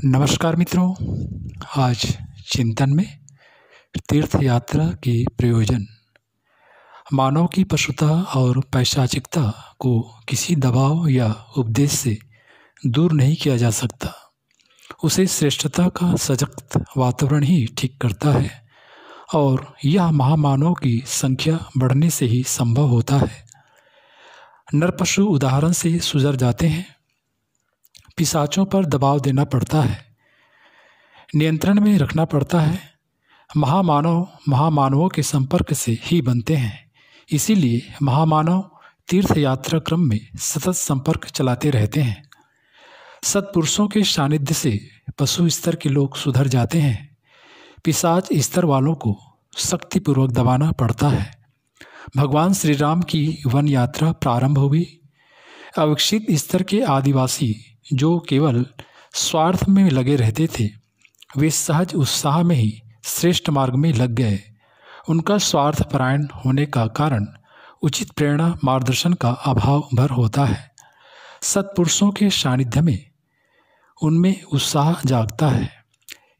नमस्कार मित्रों। आज चिंतन में तीर्थ यात्रा के प्रयोजन। मानव की पशुता और पैशाचिकता को किसी दबाव या उपदेश से दूर नहीं किया जा सकता। उसे श्रेष्ठता का सजग वातावरण ही ठीक करता है और यह महामानव की संख्या बढ़ने से ही संभव होता है। नर पशु उदाहरण से सुधर जाते हैं। पिशाचों पर दबाव देना पड़ता है, नियंत्रण में रखना पड़ता है। महामानव महामानवों के संपर्क से ही बनते हैं। इसीलिए महामानव तीर्थ यात्रा क्रम में सतत संपर्क चलाते रहते हैं। सत्पुरुषों के सानिध्य से पशु स्तर के लोग सुधर जाते हैं। पिशाच स्तर वालों को शक्तिपूर्वक दबाना पड़ता है। भगवान श्री राम की वन यात्रा प्रारंभ हुई। अविकसित स्तर के आदिवासी जो केवल स्वार्थ में लगे रहते थे, वे सहज उत्साह में ही श्रेष्ठ मार्ग में लग गए। उनका स्वार्थ परायण होने का कारण उचित प्रेरणा मार्गदर्शन का अभाव भर होता है। सत्पुरुषों के सानिध्य में उनमें उत्साह जागता है।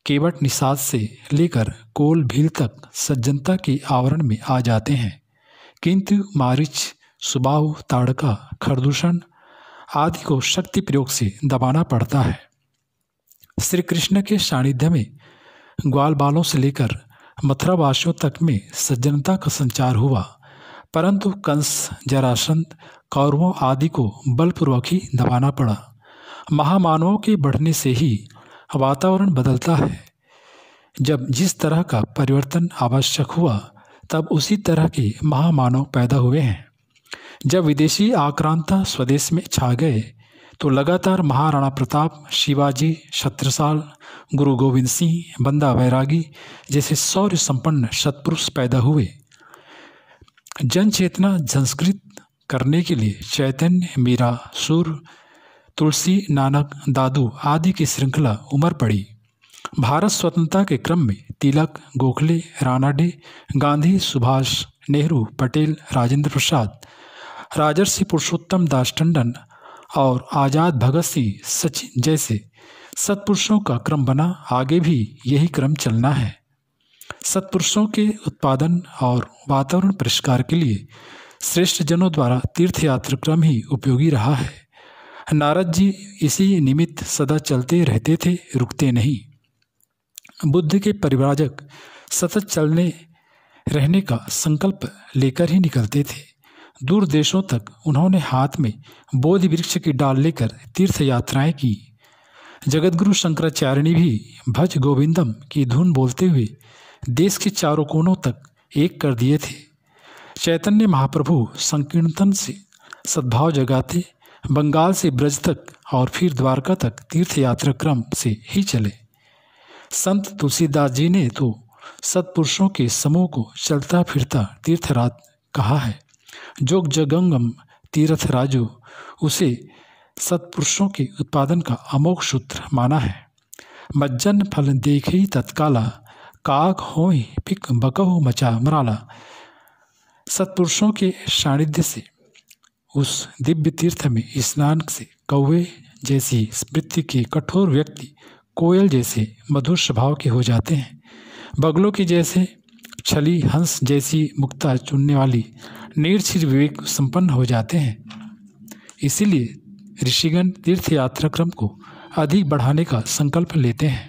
केवट निषाद से लेकर कोल भील तक सज्जनता के आवरण में आ जाते हैं, किंतु मारीच, सुबाहु, ताड़का, खरदूषण आदि को शक्ति प्रयोग से दबाना पड़ता है। श्री कृष्ण के सानिध्य में ग्वाल बालों से लेकर मथुरावासियों तक में सज्जनता का संचार हुआ, परंतु कंस, जरासंध, कौरवों आदि को बलपूर्वक ही दबाना पड़ा। महामानवों के बढ़ने से ही वातावरण बदलता है। जब जिस तरह का परिवर्तन आवश्यक हुआ, तब उसी तरह के महामानव पैदा हुए हैं। जब विदेशी आक्रांता स्वदेश में छा गए, तो लगातार महाराणा प्रताप, शिवाजी, छत्रसाल, गुरु गोविंद सिंह, बंदा बैरागी जैसे शौर्य संपन्न सत्पुरुष पैदा हुए। जन चेतना संस्कृत करने के लिए चैतन्य, मीरा, सूर, तुलसी, नानक, दादू आदि की श्रृंखला उमड़ पड़ी। भारत स्वतंत्रता के क्रम में तिलक, गोखले, रानाडे, गांधी, सुभाष, नेहरू, पटेल, राजेंद्र प्रसाद, राजर्षि पुरुषोत्तम दास टंडन और आज़ाद भगत सिंह, सचिन जैसे सत्पुरुषों का क्रम बना। आगे भी यही क्रम चलना है। सत्पुरुषों के उत्पादन और वातावरण परिष्कार के लिए श्रेष्ठ जनों द्वारा तीर्थ यात्रा क्रम ही उपयोगी रहा है। नारद जी इसी निमित्त सदा चलते रहते थे, रुकते नहीं। बुद्ध के परिव्राजक सतत चलने रहने का संकल्प लेकर ही निकलते थे। दूर देशों तक उन्होंने हाथ में बोधि वृक्ष की डाल लेकर तीर्थ यात्राएं की। जगतगुरु शंकराचार्य ने भी भज गोविंदम की धुन बोलते हुए देश के चारों कोनों तक एक कर दिए थे। चैतन्य महाप्रभु संकीर्तन से सद्भाव जगाते बंगाल से ब्रज तक और फिर द्वारका तक तीर्थ यात्रा क्रम से ही चले। संत तुलसीदास जी ने तो सत्पुरुषों के समूह को चलता फिरता तीर्थराज कहा है। जोग जगंगम तीर्थ राजो, उसे सत्पुरुषों के उत्पादन का अमोघ सूत्र माना है। मज्जन फल देखी तत्काला, काग होई फिक बकहु मचा मराला। सत्पुरुषों के सानिध्य से उस दिव्य तीर्थ में स्नान से कौवे जैसी वृत्ति के कठोर व्यक्ति कोयल जैसे मधुर स्वभाव के हो जाते हैं। बगलों की जैसे छली, हंस जैसी मुक्ता चुनने वाली निर्छिर विवेक संपन्न हो जाते हैं। इसीलिए ऋषिगण तीर्थ यात्रा क्रम को अधिक बढ़ाने का संकल्प लेते हैं।